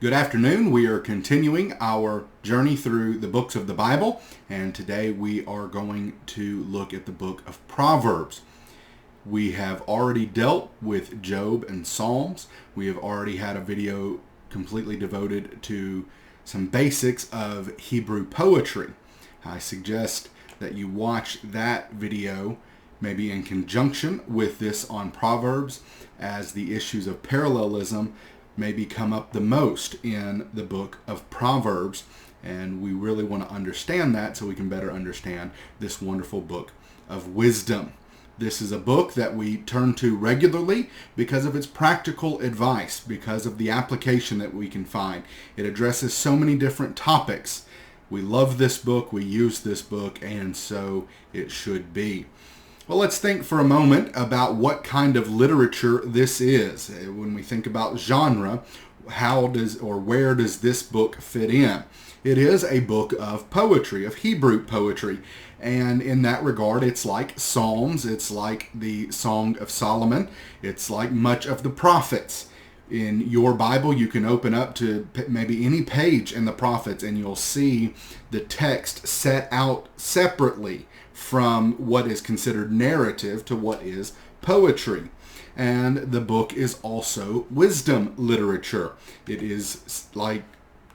Good afternoon. We are continuing our journey through the books of the Bible, and today we are going to look at the book of Proverbs. We have already dealt with Job and Psalms. We have already had a video completely devoted to some basics of Hebrew poetry. I suggest that you watch that video maybe in conjunction with this on Proverbs, as the issues of parallelism maybe come up the most in the book of Proverbs, and we really want to understand that so we can better understand this wonderful book of wisdom. This is a book that we turn to regularly because of its practical advice, because of the application that we can find. It addresses so many different topics. We love this book, we use this book, and so it should be. Well, let's think for a moment about what kind of literature this is. When we think about genre, where does this book fit in? It is a book of poetry, of Hebrew poetry. And in that regard, it's like Psalms, it's like the Song of Solomon, it's like much of the prophets. In your Bible, you can open up to maybe any page in the prophets and you'll see the text set out separately from what is considered narrative to what is poetry. And the book is also wisdom literature. It is like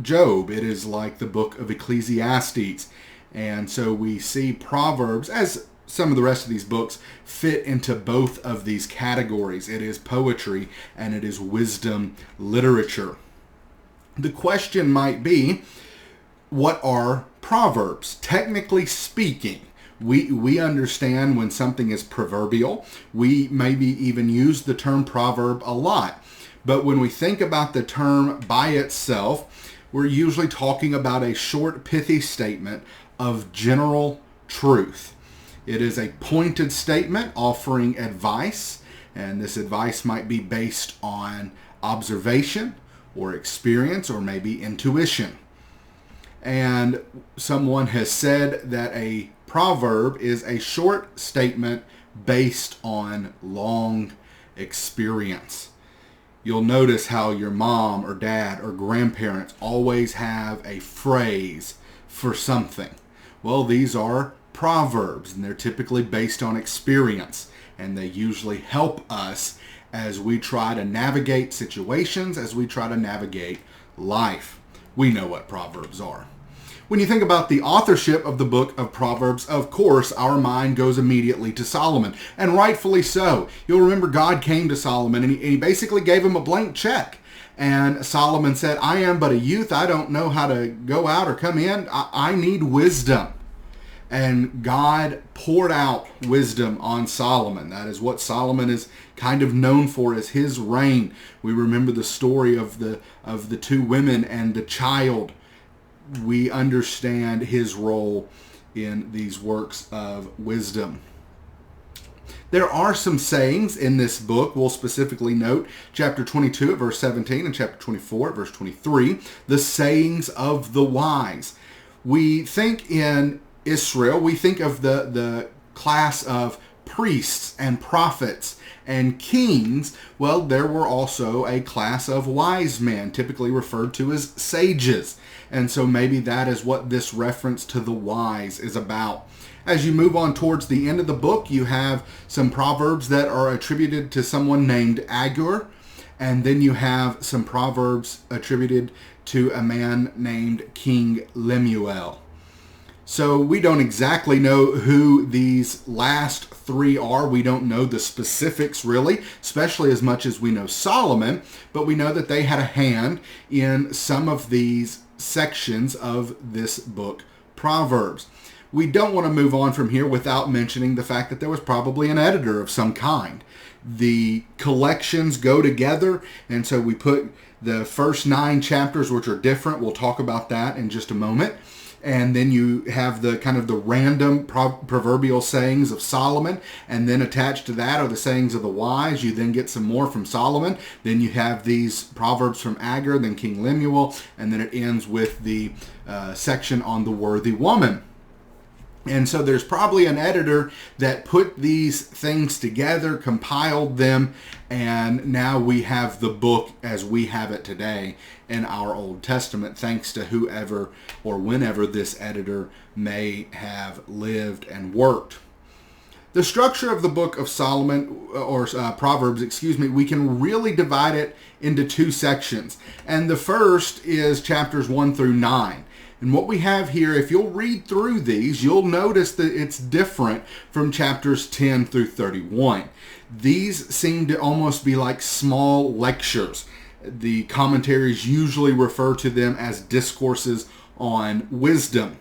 Job. It is like the book of Ecclesiastes. And so we see Proverbs, as some of the rest of these books, fit into both of these categories. It is poetry and it is wisdom literature. The question might be, what are Proverbs? Technically speaking, we understand when something is proverbial. We maybe even use the term proverb a lot. But when we think about the term by itself, we're usually talking about a short, pithy statement of general truth. It is a pointed statement offering advice, and this advice might be based on observation or experience or maybe intuition. And someone has said that a proverb is a short statement based on long experience. You'll notice how your mom or dad or grandparents always have a phrase for something. Well, these are proverbs, and they're typically based on experience, and they usually help us as we try to navigate situations, as we try to navigate life. We know what proverbs are. When you think about the authorship of the book of Proverbs, of course, our mind goes immediately to Solomon, and rightfully so. You'll remember God came to Solomon, and he basically gave him a blank check. And Solomon said, I am but a youth. I don't know how to go out or come in. I need wisdom. And God poured out wisdom on Solomon. That is what Solomon is kind of known for, as his reign. We remember the story of the two women and the child. We understand his role in these works of wisdom. There are some sayings in this book. We'll specifically note chapter 22 at verse 17 and chapter 24 at verse 23, the sayings of the wise. We think in Israel, we think of the class of priests and prophets and kings. Well, there were also a class of wise men, typically referred to as sages. And so maybe that is what this reference to the wise is about. As you move on towards the end of the book, you have some proverbs that are attributed to someone named Agur. And then you have some proverbs attributed to a man named King Lemuel. So we don't exactly know who these last three are. We don't know the specifics really, especially as much as we know Solomon, but we know that they had a hand in some of these sections of this book, Proverbs. We don't want to move on from here without mentioning the fact that there was probably an editor of some kind. The collections go together, and so we put the first 9 chapters, which are different. We'll talk about that in just a moment. And then you have the kind of the random proverbial sayings of Solomon, and then attached to that are the sayings of the wise. You then get some more from Solomon. Then you have these proverbs from Agur, then King Lemuel, and then it ends with the section on the worthy woman. And so there's probably an editor that put these things together, compiled them, and now we have the book as we have it today in our Old Testament, thanks to whoever or whenever this editor may have lived and worked. The structure of the book of Solomon, or Proverbs, we can really divide it into two sections. And the first is chapters 1 through 9. And what we have here, if you'll read through these, you'll notice that it's different from chapters 10 through 31. These seem to almost be like small lectures. The commentaries usually refer to them as discourses on wisdom.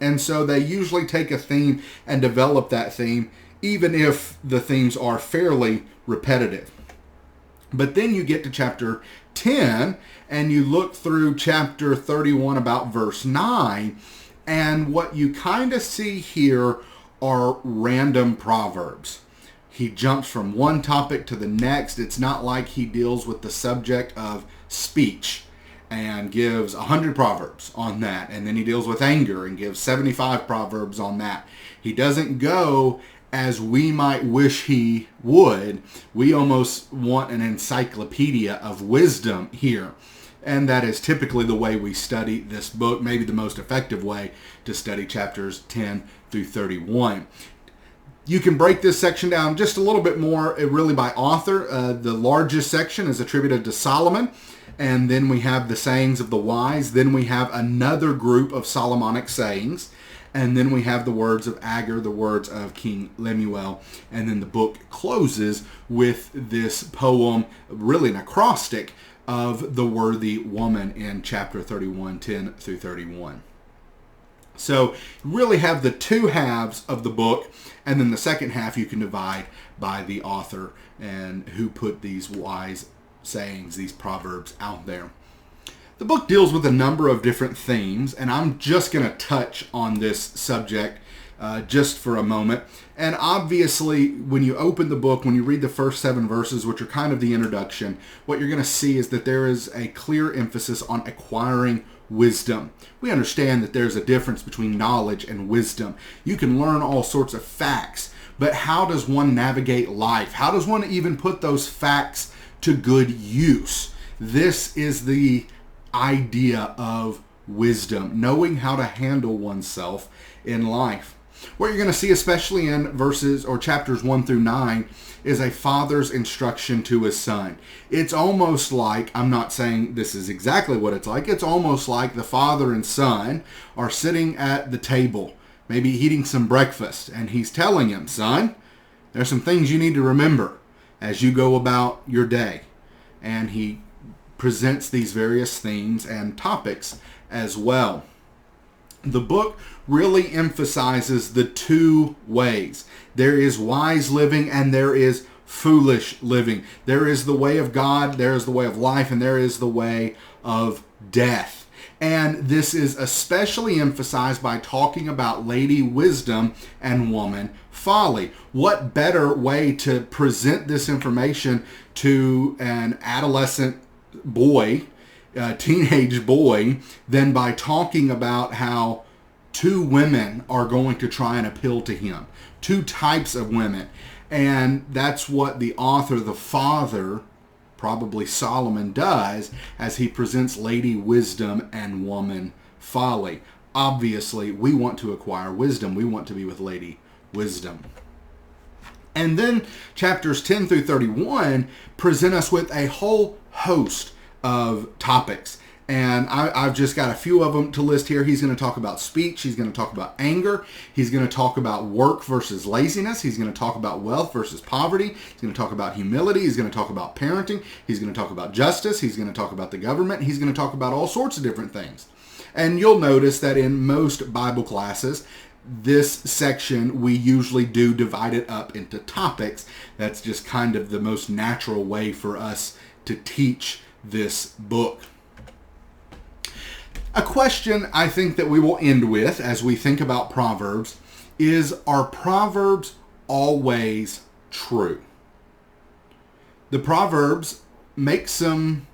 And so they usually take a theme and develop that theme, even if the themes are fairly repetitive. But then you get to chapter 10, and you look through chapter 31 about verse 9, and what you kind of see here are random proverbs. He jumps from one topic to the next. It's not like he deals with the subject of speech and gives 100 proverbs on that, and then he deals with anger and gives 75 proverbs on that. He doesn't go as we might wish he would. We almost want an encyclopedia of wisdom here. And that is typically the way we study this book, maybe the most effective way to study chapters 10 through 31. You can break this section down just a little bit more, really by author. The largest section is attributed to Solomon. And then we have the sayings of the wise. Then we have another group of Solomonic sayings. And then we have the words of Agur, the words of King Lemuel. And then the book closes with this poem, really an acrostic, of the worthy woman in chapter 31, 10 through 31. So you really have the two halves of the book, and then the second half you can divide by the author and who put these wise sayings, these proverbs out there. The book deals with a number of different themes, and I'm just going to touch on this subject just for a moment. And obviously, when you open the book, when you read the first 7 verses, which are kind of the introduction, what you're going to see is that there is a clear emphasis on acquiring wisdom. We understand that there's a difference between knowledge and wisdom. You can learn all sorts of facts, but how does one navigate life? How does one even put those facts to good use? This is the idea of wisdom, knowing how to handle oneself in life. What you're going to see, especially in verses or chapters 1 through 9, is a father's instruction to his son. It's almost like, I'm not saying this is exactly what it's like, it's almost like the father and son are sitting at the table, maybe eating some breakfast, and he's telling him, son, there's some things you need to remember as you go about your day. And he presents these various themes and topics as well. The book really emphasizes the two ways. There is wise living and there is foolish living. There is the way of God, there is the way of life, and there is the way of death. And this is especially emphasized by talking about lady wisdom and woman folly. What better way to present this information to an adolescent boy, teenage boy, than by talking about how two women are going to try and appeal to him. Two types of women. And that's what the author, the father, probably Solomon, does as he presents lady wisdom and woman folly. Obviously, we want to acquire wisdom. We want to be with lady wisdom. And then chapters 10 through 31 present us with a whole host of topics. And I've just got a few of them to list here. He's going to talk about speech. He's going to talk about anger. He's going to talk about work versus laziness. He's going to talk about wealth versus poverty. He's going to talk about humility. He's going to talk about parenting. He's going to talk about justice. He's going to talk about the government. He's going to talk about all sorts of different things. And you'll notice that in most Bible classes, this section, we usually do divide it up into topics. That's just kind of the most natural way for us to teach this book. A question I think that we will end with as we think about Proverbs is, are Proverbs always true? The Proverbs make some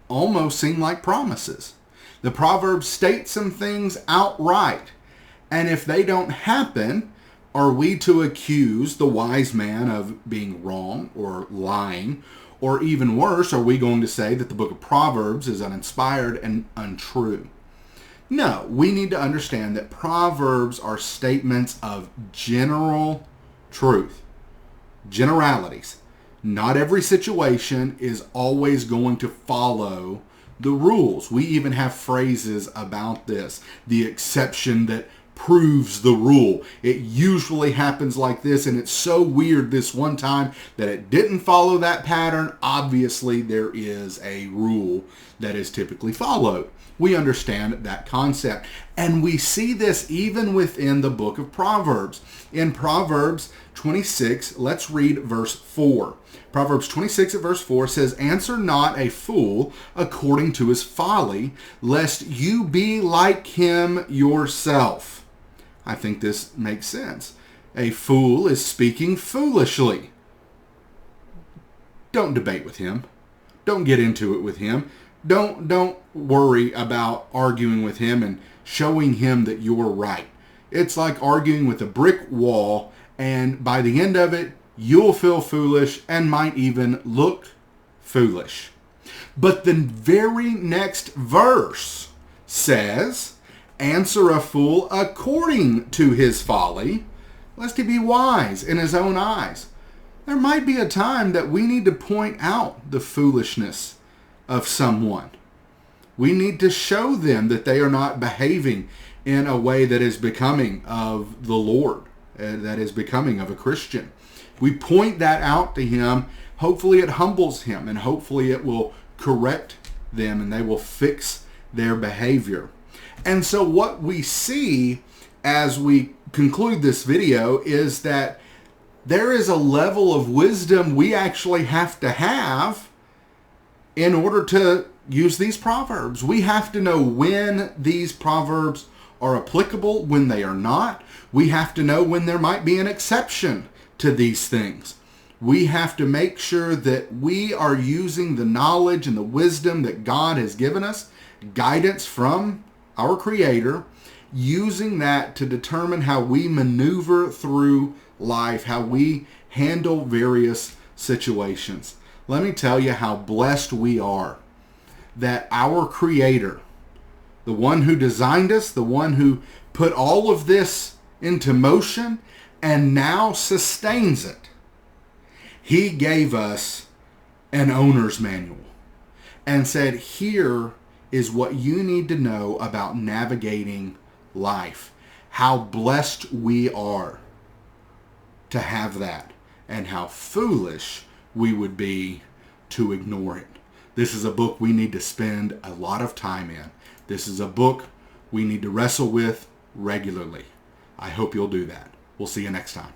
almost seem like promises. The Proverbs state some things outright, And if they don't happen, are we to accuse the wise man of being wrong or lying? Or even worse, are we going to say that the book of Proverbs is uninspired and untrue? No, we need to understand that Proverbs are statements of general truth, generalities. Not every situation is always going to follow the rules. We even have phrases about this. The exception that proves the rule. It usually happens like this, and it's so weird this one time that it didn't follow that pattern. Obviously, there is a rule that is typically followed. We understand that concept. And we see this even within the book of Proverbs. In Proverbs 26, let's read verse 4. Proverbs 26 at verse 4 says, "Answer not a fool according to his folly, lest you be like him yourself." I think this makes sense. A fool is speaking foolishly. Don't debate with him. Don't get into it with him. Don't worry about arguing with him and showing him that you're right. It's like arguing with a brick wall, and by the end of it, you'll feel foolish and might even look foolish. But the very next verse says, "Answer a fool according to his folly, lest he be wise in his own eyes." There might be a time that we need to point out the foolishness of someone. We need to show them that they are not behaving in a way that is becoming of the Lord, that is becoming of a Christian. We point that out to him. Hopefully it humbles him, and hopefully it will correct them and they will fix their behavior. And so what we see as we conclude this video is that there is a level of wisdom we actually have to have in order to use these proverbs. We have to know when these proverbs are applicable, when they are not. We have to know when there might be an exception to these things. We have to make sure that we are using the knowledge and the wisdom that God has given us, guidance from our Creator, using that to determine how we maneuver through life, how we handle various situations. Let me tell you how blessed we are that our Creator, the one who designed us, the one who put all of this into motion and now sustains it, He gave us an owner's manual and said, here is what you need to know about navigating life. How blessed we are to have that, and how foolish we would be to ignore it. This is a book we need to spend a lot of time in. This is a book we need to wrestle with regularly. I hope you'll do that. We'll see you next time.